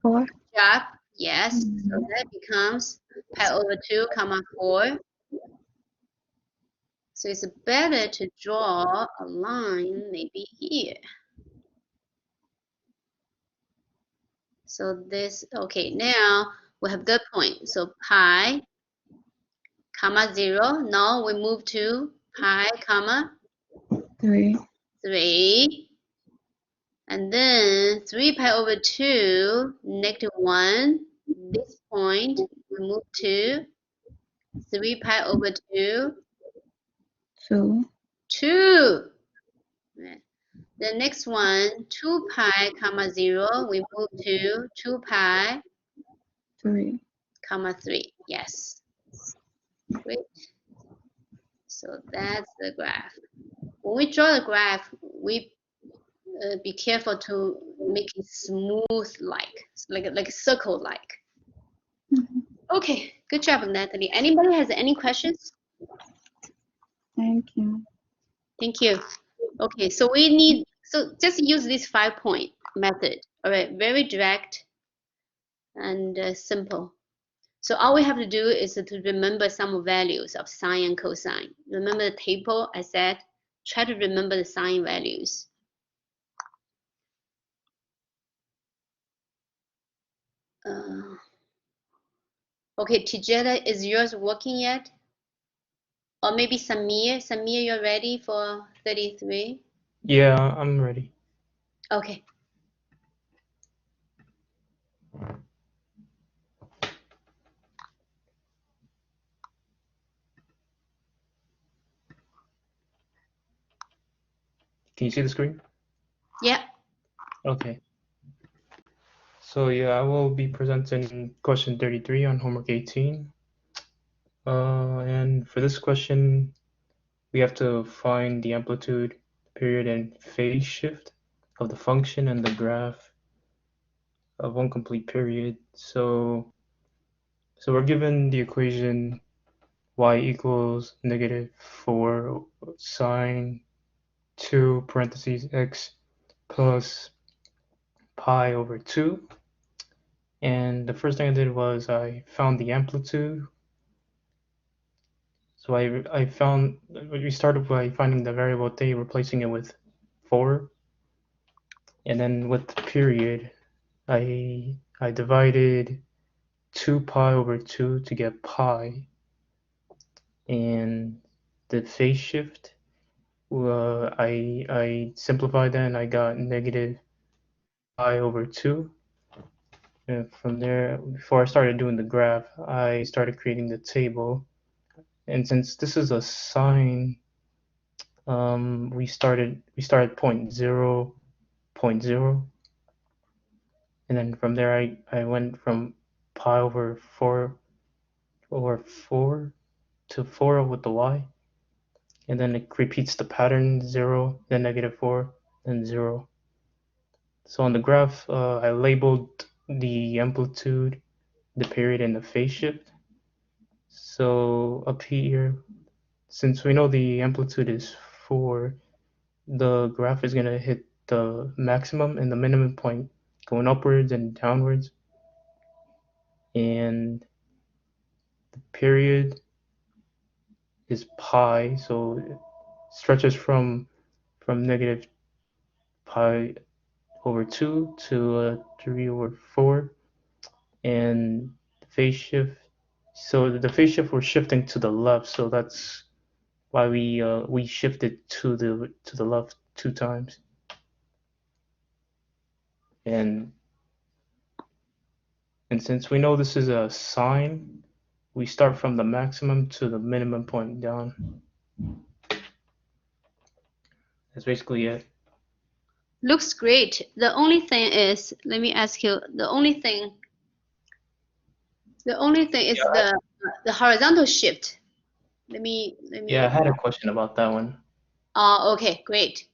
4. job, yes. So that becomes pi over 2, comma 4. So it's better to draw a line maybe here. So this, okay, now we have the point. So pi, comma 0. Now we move to pi, comma 3. 3. And then 3 pi over 2, negative 1. This point, we move to 3 pi over 2, 2. 2. Right. The next one, 2 pi, comma 0, we move to 2 pi, 3. comma 3. Yes. Great. So that's the graph. When we draw the graph, we be careful to make it smooth like circle like. Mhm. Okay, good job, Natalie. Anybody has any questions? Thank you. Thank you. Okay, so we need, so just use this 5-point method. All right, very direct and simple. So all we have to do is to remember some values of sine and cosine. Remember the table I said? Try to remember the sine values. Okay, Tijera, is yours working yet? Or maybe Samir? Samir, you're ready for 33? Yeah, I'm ready. Okay. Can you see the screen? Yeah. Okay. So yeah, I will be presenting question 33 on homework 18. And for this question, we have to find the amplitude, period, and phase shift of the function and the graph of one complete period. So we're given the equation y equals -4 sine 2 parentheses x plus pi over 2. And the first thing I did was I found the amplitude. So we started by finding the variable day, replacing it with 4. And then with the period, I divided 2 pi over 2 to get pi. And the phase shift, I simplified that and I got negative pi over 2. And from there, before I started doing the graph, I started creating the table. And since this is a sine, we started point 0, point 0. And then from there, I went from pi over 4 to 4 with the y. And then it repeats the pattern, 0, then negative 4, then 0. So on the graph, I labeled the amplitude, the period, and the phase shift. So up here, since we know the amplitude is 4, the graph is going to hit the maximum and the minimum point going upwards and downwards. And the period is pi, so it stretches from negative pi over 2 to 3 over 4. And the phase shift, so the phase shift, we're shifting to the left, so that's why we shifted to the left 2 times. And since we know this is a sine, we start from the maximum to the minimum point down. That's basically it. Looks great. The only thing is, let me ask you, the only thing is the horizontal shift. Let me. Yeah, I had a question about that one. Okay, great.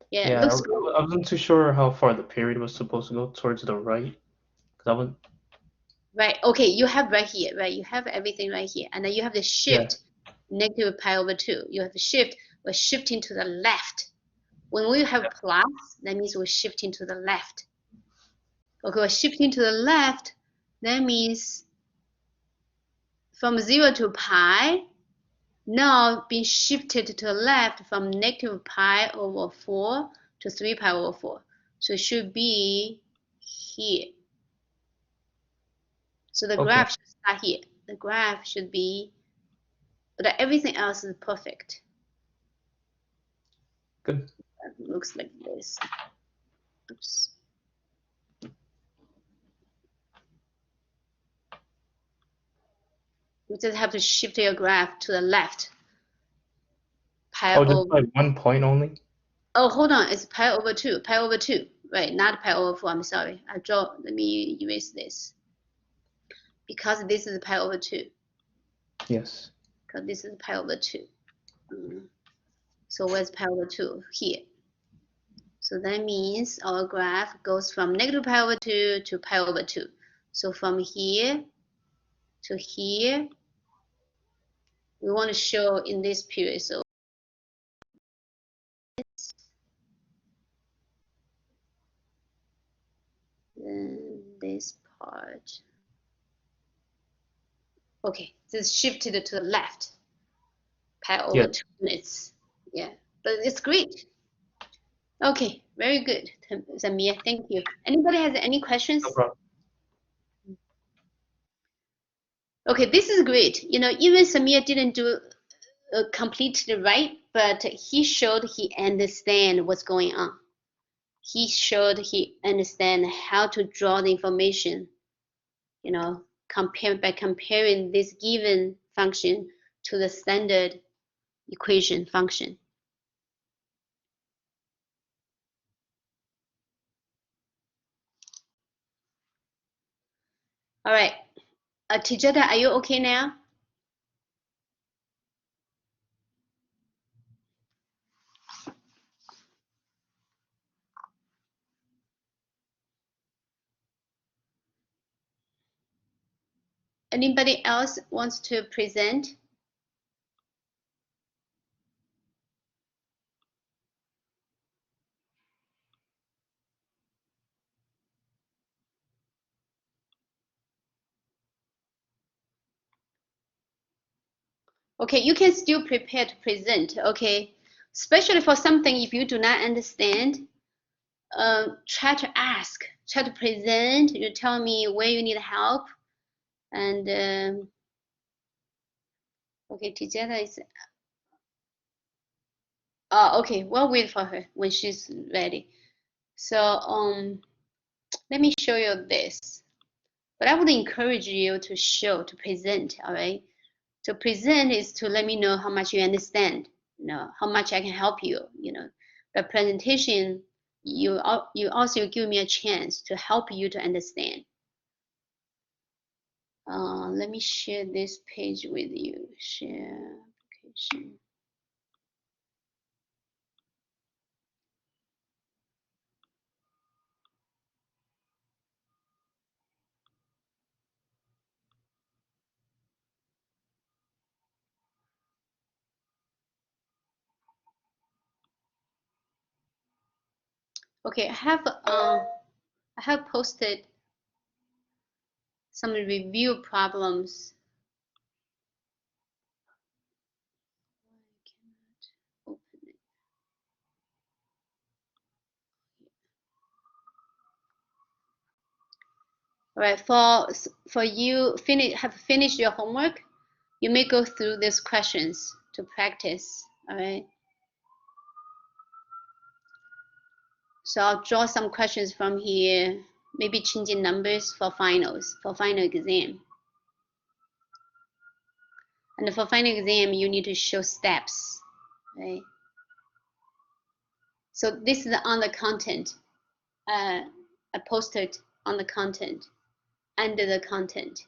Yeah, Yeah, looks good. I wasn't too sure how far the period was supposed to go towards the right. 'Cause I was, Right. Okay, you have right here, right? You have everything right here, and then you have the shift, negative pi over 2. You have the shift. We're shifting to the left. When we have plus, that means we're shifting to the left. Okay, we're shifting to the left. That means from 0 to pi, now being shifted to the left from negative pi over 4 to 3 pi over 4. So it should be here. So the graph should start here. The graph should be, but everything else is perfect. good. It looks like this. Oops. You just have to shift your graph to the left. Pi Oh, just over. by 1 point only? Oh, hold on. It's pi over 2. Pi over 2. Right, not pi over 4. I'm sorry. Let me erase this. Because this is pi over 2. Yes. Because this is pi over 2. So where's pi over 2? Here. So that means our graph goes from negative pi over 2 to pi over 2. So from here to here, we want to show in this period. So then this part. Okay, this shifted to the left. Pi over 2 minutes. Yeah, but it's great. Okay, very good, Samir. Thank you. Anybody has any questions? No problem. Okay, this is great. You know, even Samir didn't do completely right, but he showed he understand what's going on. He showed he understand how to draw the information, you know, by comparing this given function to the standard equation function. All right, Tijada, are you okay now? Anybody else wants to present? Okay, you can still prepare to present, okay? Especially for something if you do not understand, try to ask, try to present, you tell me where you need help. And okay, Tijana is, okay, we'll wait for her when she's ready. So let me show you this. But I would encourage you to show, to present, all right? To present is to let me know how much you understand, you know, how much I can help you, you know. But presentation, you also give me a chance to help you to understand. Let me share this page with you. Share application. Okay, I have posted some review problems. I cannot open it. All right, for you have finished your homework, you may go through these questions to practice. All right. So I'll draw some questions from here, maybe changing numbers for finals, for final exam. And for final exam, you need to show steps, right? So this is on the content. I posted on the content, under the content.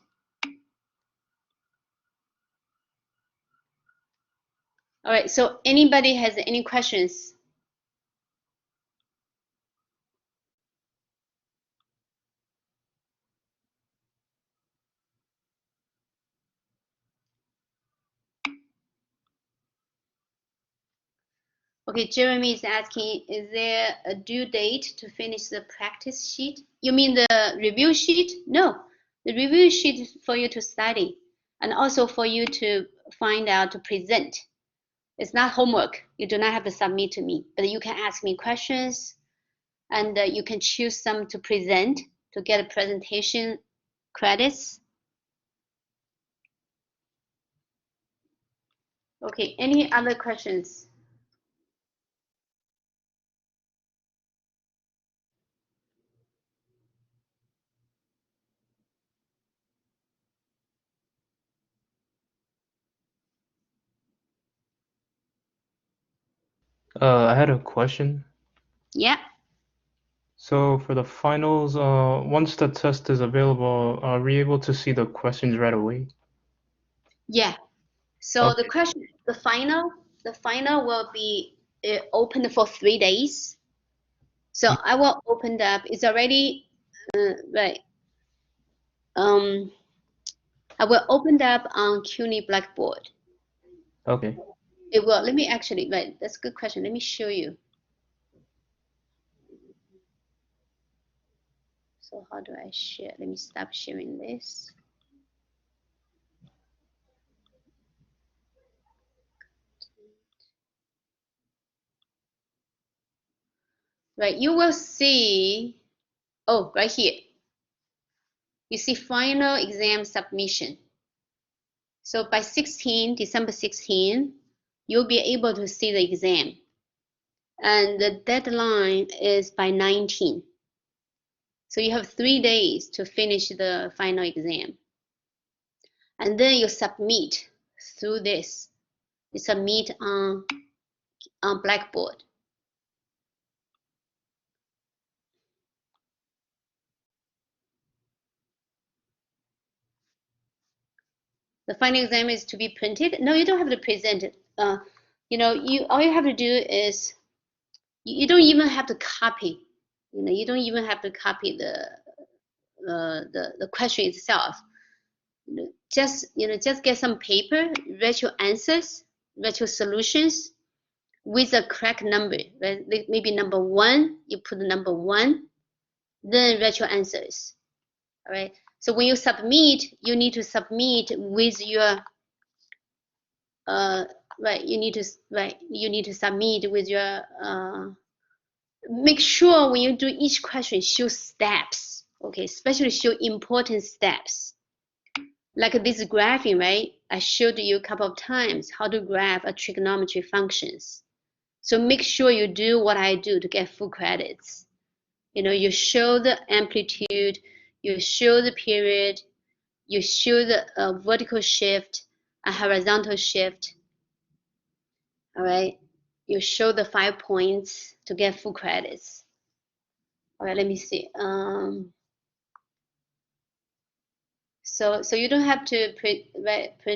All right, so anybody has any questions? Okay, Jeremy is asking, is there a due date to finish the practice sheet? You mean the review sheet? No, the review sheet is for you to study and also for you to find out to present. It's not homework. You do not have to submit to me, but you can ask me questions and you can choose some to present to get a presentation credits. Okay, any other questions? I had a question. Yeah. So for the finals, once the test is available, are we able to see the questions right away? Yeah. So Okay. the final will be open for 3 days. So I will open up. It's already right. I will open up on CUNY Blackboard. Okay. It will. Let me actually. Right. That's a good question. Let me show you. So how do I share? Let me stop sharing this. Right. You will see. Oh, right here. You see final exam submission. So by December 16, you'll be able to see the exam. And the deadline is by 19. So you have 3 days to finish the final exam. And then you submit through this. You submit on Blackboard. The final exam is to be printed. No, you don't have to present it. You know, all you have to do is you don't even have to copy. You know, you don't even have to copy the question itself. Just get some paper, write your answers, write your solutions with a correct number. Right? Maybe number 1, you put the number 1, then write your answers. All right. So when you submit, you need to submit with your right, you need to submit with your, make sure when you do each question, show steps, okay, especially show important steps. Like this graphing, right? I showed you a couple of times how to graph a trigonometry functions. So make sure you do what I do to get full credits. You know, you show the amplitude, you show the period, you show the vertical shift, a horizontal shift. All right, you show the 5 points to get full credits. All right, let me see. So you don't have to print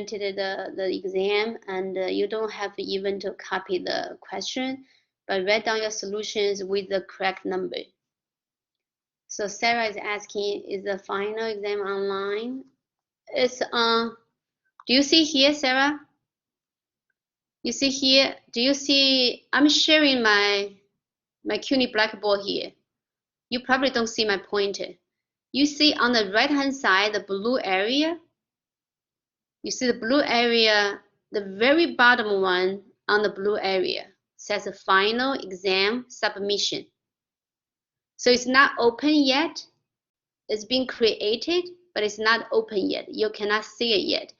the exam, and you don't have even to copy the question, but write down your solutions with the correct number. So Sarah is asking, is the final exam online? It's do you see here, Sarah? You see here? Do you see? I'm sharing my CUNY Blackboard here. You probably don't see my pointer. You see on the right-hand side, the blue area? You see the blue area, the very bottom one on the blue area says final exam submission. So it's not open yet. It's been created, but it's not open yet. You cannot see it yet.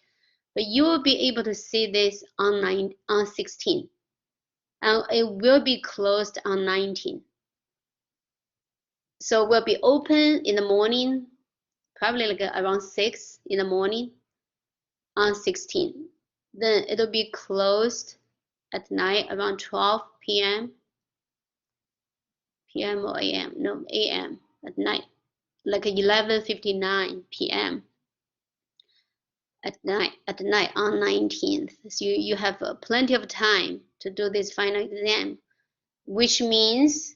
But you will be able to see this on 16. And it will be closed on 19. So it will be open in the morning, probably like around 6 in the morning on 16. Then it'll be closed at night around 12 p.m. p.m. or a.m. No, a.m. at night, like 11:59 p.m. at night on 19th. So you have plenty of time to do this final exam, which means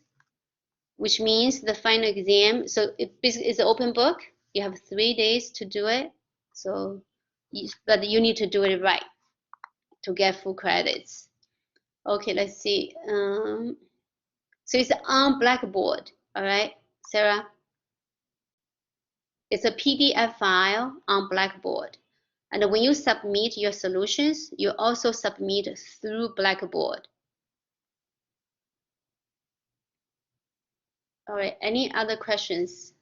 the final exam. So it's an open book. You have 3 days to do it. So, but you need to do it right to get full credits. Okay, let's see. So it's on Blackboard, all right, Sarah? It's a PDF file on Blackboard. And when you submit your solutions, you also submit through Blackboard. All right, any other questions?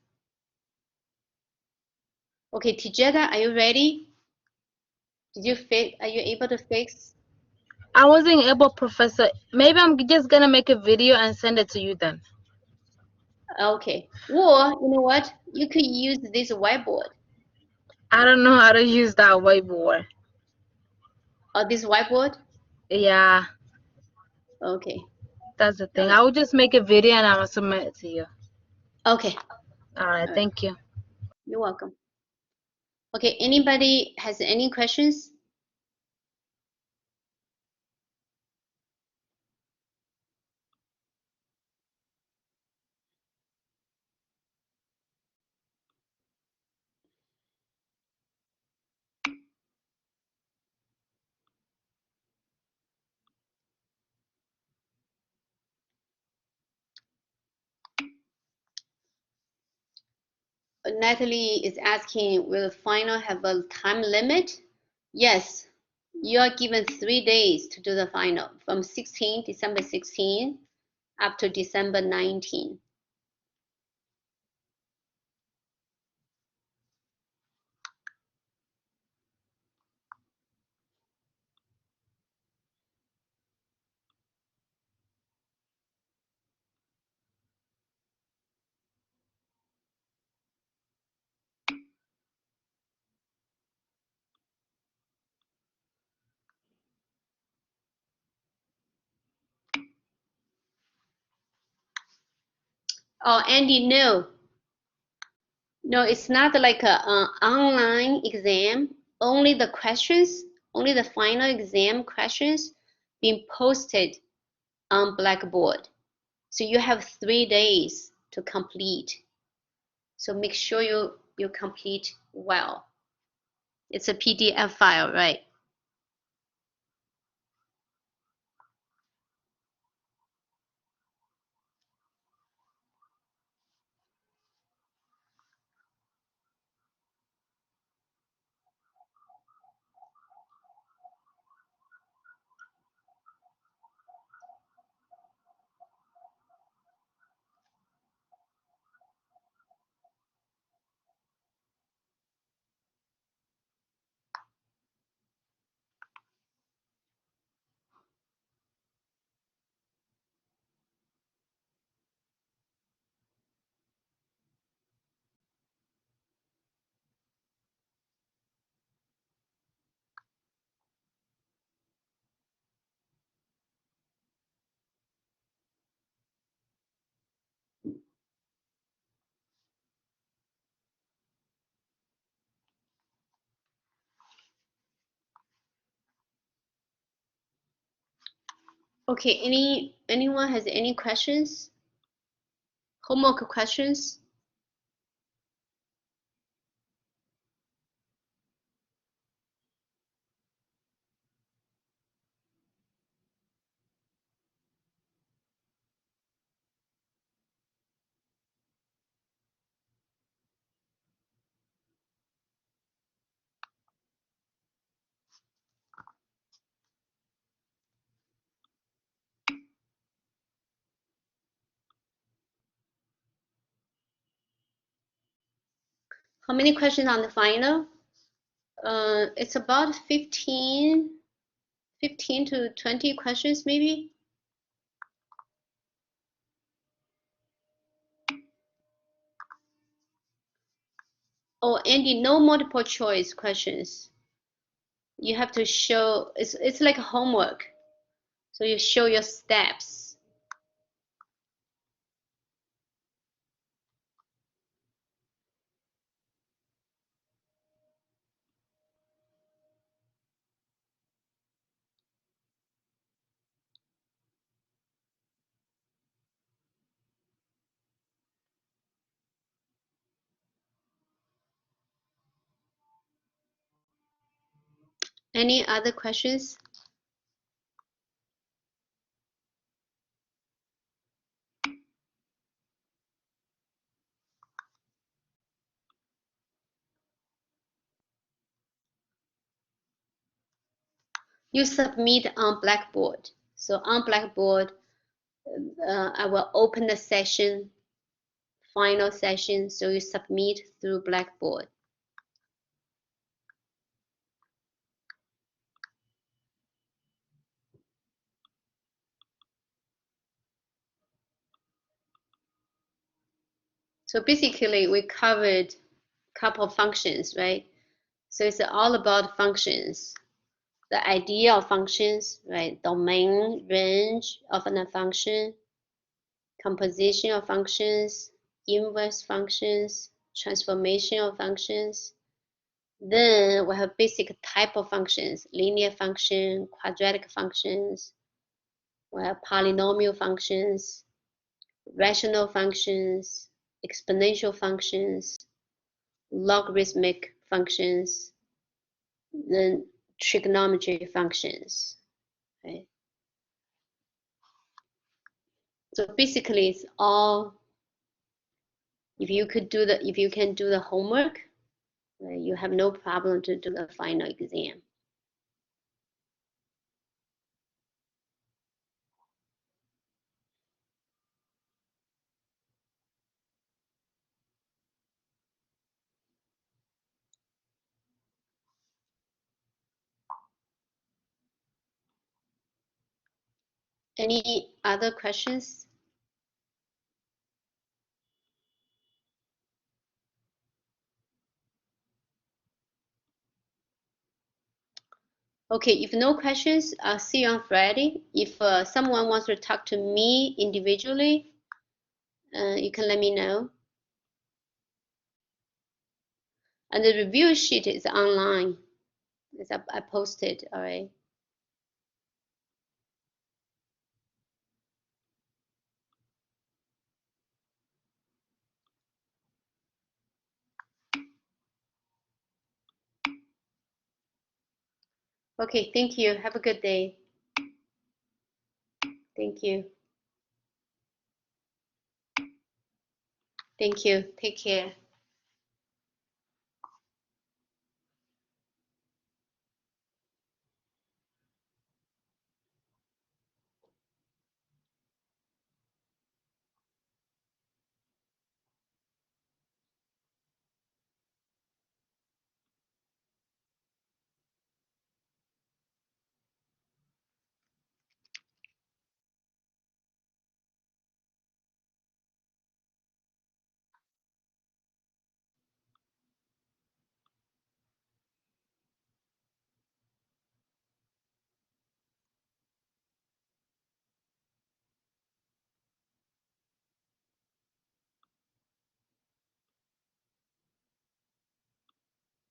Okay, Tijeda, are you ready? Are you able to fix? I wasn't able, Professor. Maybe I'm just gonna make a video and send it to you then. Okay, or you know what? You could use this whiteboard. I don't know how to use that whiteboard. Or this whiteboard? Yeah, Okay. that's the thing. All right. I will just make a video and I will submit it to you. Okay. All right, All right. thank you. You're welcome. Okay, anybody has any questions? Natalie is asking, will the final have a time limit? Yes, you are given 3 days to do the final, from December 16 up to December 19. Oh, Andy, no. No, it's not like a online exam. Only the questions, only the final exam questions being posted on Blackboard. So you have 3 days to complete. So make sure you complete well. It's a PDF file, right? Okay, anyone has any questions? Homework questions? How many questions on the final? It's about 15 to 20 questions maybe. Oh, Andy, no multiple choice questions. You have to show, it's like homework. So you show your steps. Any other questions? You submit on Blackboard. So on Blackboard, I will open the session, final session, so you submit through Blackboard. So basically, we covered a couple of functions, right? So it's all about functions. The idea of functions, right? Domain, range of a function, composition of functions, inverse functions, transformation of functions. Then we have basic type of functions, linear function, quadratic functions, we have polynomial functions, rational functions, exponential functions, logarithmic functions, then trigonometry functions. Right? So basically, it's all. If you can do the homework, you have no problem to do the final exam. Any other questions? Okay, if no questions, I'll see you on Friday. If someone wants to talk to me individually, you can let me know. And the review sheet is online. I posted, all right. Okay, thank you. Have a good day. Thank you. Thank you. Take care.